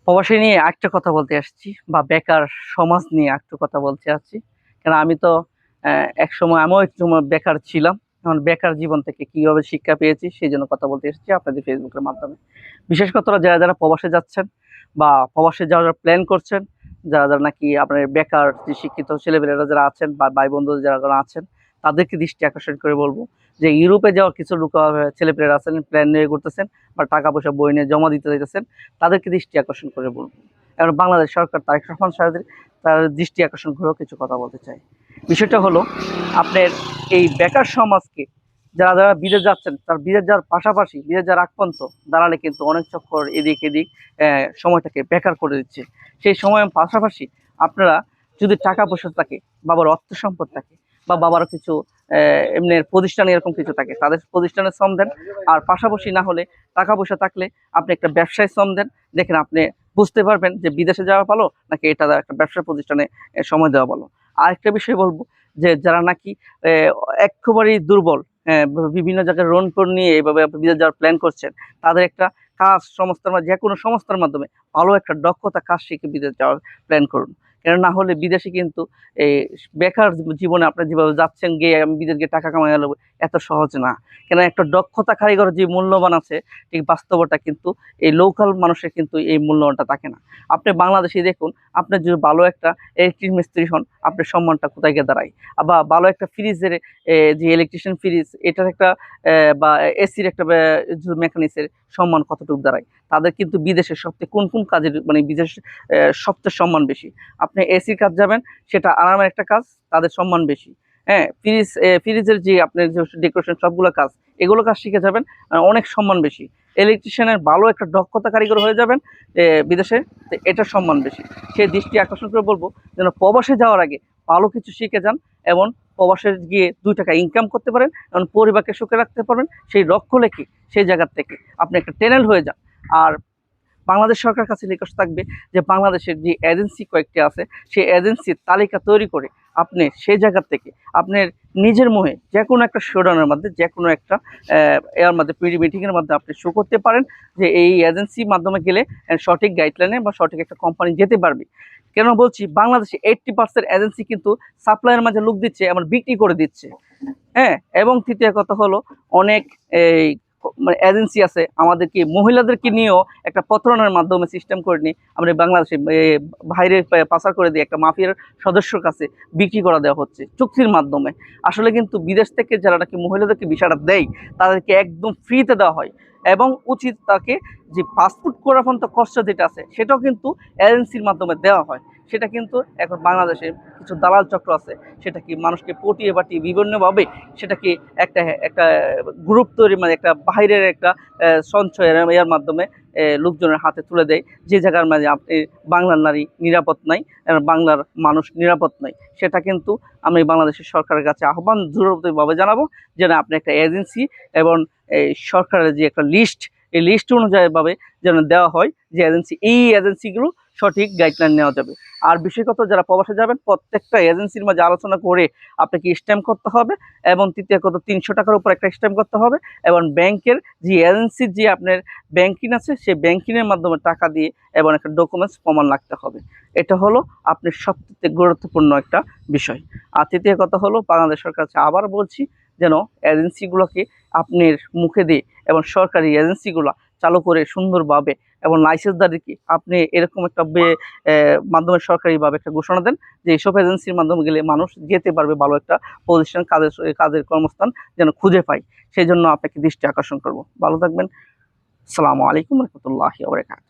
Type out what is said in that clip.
প্রবাসী নিয়ে আরেকটা কথা বলতে আসছি, বা বেকার সমাজ নিয়ে একটু কথা বলতে আসছি। কারণ আমি তো এক সময় আমিও একটু বেকার ছিলাম। এখন বেকার জীবন থেকে কিভাবে শিক্ষা পেয়েছি সেই জন্য কথা বলতে এসেছি আপনাদের ফেসবুকের মাধ্যমে। বিশেষ করে যারা যারা প্রবাসে যাচ্ছেন বা প্রবাসে যাওয়ার প্ল্যান করছেন, যারা যারা নাকি আপনার বেকার যে শিক্ষিত ছেলেমেয়েরা যারা আছেন বা ভাই বন্ধু যারা যারা আছেন, তাদেরকে দৃষ্টি আকর্ষণ করে বলবো যে ইউরোপে যাওয়ার কিছু লোক ছেলেপেলেরা আছেন, প্ল্যান নিয়ে করতেছেন বা টাকা পয়সা বই নিয়ে জমা দিতে চাইতেছেন, তাদেরকে দৃষ্টি আকর্ষণ করে বলবো। এখন বাংলাদেশ সরকার তারেক রহমান সাহেবের তার দৃষ্টি আকর্ষণ করেও কিছু কথা বলতে চাই। বিষয়টা হলো, আপনার এই বেকার সমাজকে যারা যারা বিদেশ যাচ্ছেন, তার বিদেশ যাওয়ার পাশাপাশি বিদেশ যাওয়ার আগ পর্যন্ত দাঁড়ালে কিন্তু অনেক চক্কর এদিক এদিক সময়টাকে বেকার করে দিচ্ছে। সেই সময়ের পাশাপাশি আপনারা যদি টাকা পয়সা থাকে, বাবার অর্থ সম্পদ থাকে, বা বাবারও কিছু এমনি প্রতিষ্ঠানে এরকম কিছু থাকে, তাদের প্রতিষ্ঠানে শ্রম দেন। আর পাশাপাশি না হলে টাকা পয়সা থাকলে আপনি একটা ব্যবসায় শ্রম দেন। দেখেন আপনি বুঝতে পারবেন যে বিদেশে যাওয়া ভালো নাকি এটা একটা ব্যবসা প্রতিষ্ঠানে সময় দেওয়া ভালো। আরেকটা বিষয় বলবো, যে যারা নাকি একেবারেই দুর্বল, বিভিন্ন জায়গায় লোন টোন নিয়ে এইভাবে বিদেশ যাওয়ার প্ল্যান করছেন, তাদের একটা কাজ সংস্থার যে কোনো সংস্থার মাধ্যমে ভালো একটা দক্ষতা কাজ শিখে বিদেশ যাওয়ার প্ল্যান করুন। কেন না হলে বিদেশে কিন্তু এই বেকার জীবনে আপনার যেভাবে যাচ্ছেন, গিয়ে আমি বিদেশ গিয়ে টাকা কামাই নেবো, এত সহজ না। কেন একটা দক্ষতা কারিগর যে মূল্যবান আছে, ঠিক বাস্তবতা কিন্তু এই লোকাল মানুষের কিন্তু এই মূল্যবানটা থাকে না। আপনি বাংলাদেশে দেখুন, আপনার যদি ভালো একটা ইলেকট্রিক মিস্ত্রি হন, আপনার সম্মানটা কোথায় গিয়ে দাঁড়ায়। আবার ভালো একটা ফ্রিজের যে ইলেকট্রিশিয়ান ফ্রিজ, এটার একটা বা এসির একটা মেকানিক্সের সম্মান কতটুকু দাঁড়ায়। তাদের কিন্তু বিদেশের সবচেয়ে কোন কোন কাজের বিদেশ সবচেয়ে সম্মান বেশি। আপনি এসির কাজ যাবেন, সেটা আরামের একটা কাজ, তাদের সম্মান বেশি। হ্যাঁ, ফ্রিজের যে আপনার যে ডেকোরেশন সবগুলো কাজ, এগুলো কাজ শিখে যাবেন, অনেক সম্মান বেশি। ইলেকট্রিশিয়ানের ভালো একটা দক্ষতা কারিগর হয়ে যাবেন বিদেশে, এটার সম্মান বেশি। সেই দৃষ্টি আকর্ষণ করে বলবো যেন প্রবাসে যাওয়ার আগে ভালো কিছু শিখে যান, এবং প্রবাসে গিয়ে 2 টাকা ইনকাম করতে পারেন এবং পরিবারকে সুখে রাখতে পারবেন। সেই লক্ষ্য রেখে সেই জায়গার থেকে আপনি একটা ট্যানেল হয়ে যান। আর বাংলাদেশ সরকার কাছে রিকোয়েস্ট থাকবে যে বাংলাদেশের যে এজেন্সি কয়েকটি আছে, সেই এজেন্সির তালিকা তৈরি করে আপনি সেই জায়গা থেকে আপনার নিজের মোহে যে কোনো একটা শোডাউনের মধ্যে, যে কোনো একটা এর মধ্যে প্রি মিটিংয়ের মধ্যে আপনি শো করতে পারেন যে এই এজেন্সির মাধ্যমে গেলে সঠিক গাইডলাইনে বা সঠিক একটা কোম্পানি যেতে পারবে। কেন বলছি, বাংলাদেশে 80% এজেন্সি কিন্তু সাপ্লাইয়ের মাঝে লোক দিচ্ছে, আমার বিক্রি করে দিচ্ছে। হ্যাঁ, এবং তৃতীয় কথা হলো, অনেক এই মানে এজেন্সি আছে আমাদেরকে মহিলাদেরকে নিয়েও একটা প্রতারণার মাধ্যমে সিস্টেম করে নিয়ে আমরা বাংলাদেশে বাইরে পাচার করে দিয়ে একটা মাফিয়ার সদস্যর কাছে বিক্রি করা দেওয়া হচ্ছে চুক্তির মাধ্যমে। আসলে কিন্তু বিদেশ থেকে যারা নাকি মহিলাদেরকে ভিসাটা দেয়, তাদেরকে একদম ফ্রিতে দেওয়া হয়, এবং উচিত তাকে যে পাসপোর্ট করার পর্যন্ত খরচা যেটা আছে, সেটাও কিন্তু এজেন্সির মাধ্যমে দেওয়া হয়। সেটা কিন্তু এখন বাংলাদেশে কিছু দালাল চক্র আছে, সেটা কি মানুষকে পটিয়ে পাটিয়ে বিভিন্নভাবে সেটা কি একটা একটা গ্রুপ তৈরি, মানে একটা বাইরের একটা সঞ্চয়ের এর মাধ্যমে লোকজনের হাতে তুলে দেয়, যে জায়গার মাঝে আপনি বাংলার নারী নিরাপদ নাই, বাংলার মানুষ নিরাপদ নাই। সেটা কিন্তু আমি বাংলাদেশের সরকারের কাছে আহ্বান জোরভাবে জানাবো, যেন আপনি একটা এজেন্সি এবং এই সরকারের যে একটা লিস্ট, এই লিস্ট অনুযায়ী ভাবে যেন দেওয়া হয় যে এই এজেন্সিগুলো সঠিক গাইডলাইন নেওয়া যাবে। আর বিশেষত যারা প্রবাসে যাবেন, প্রত্যেকটা এজেন্সির মাঝে আলোচনা করে আপনাকে স্ট্যাম্প করতে হবে, এবং তৃতীয় কথা 300 টাকার উপর একটা স্ট্যাম্প করতে হবে, এবং ব্যাংকের যে এজেন্সির যে আপনার ব্যাংকিং আছে, সেই ব্যাংকিংয়ের মাধ্যমে টাকা দিয়ে এবং একটা ডকুমেন্টস প্রমাণ রাখতে হবে। এটা হলো আপনার সবচেয়ে গুরুত্বপূর্ণ একটা বিষয়। আর তৃতীয় কথা হলো, বাংলাদেশ সরকার কাছে আবার বলছি, যেন এজেন্সিগুলোকে আপনার মুখে দিয়ে এবং সরকারি এজেন্সিগুলো চালু করে সুন্দরভাবে এবং লাইসেন্সদারিকে আপনি এরকম একটা মাধ্যমে সরকারিভাবে একটা ঘোষণা দেন যে এইসব এজেন্সির মাধ্যমে গেলে মানুষ যেতে পারবে ভালো একটা পজিশন, কাজের কর্মস্থান যেন খুঁজে পায়। সেই জন্য আপনাকে দৃষ্টি আকর্ষণ করব। ভালো থাকবেন। আসসালামু আলাইকুম রহমতুল্লাহি ওয়া বারাকাতুহু।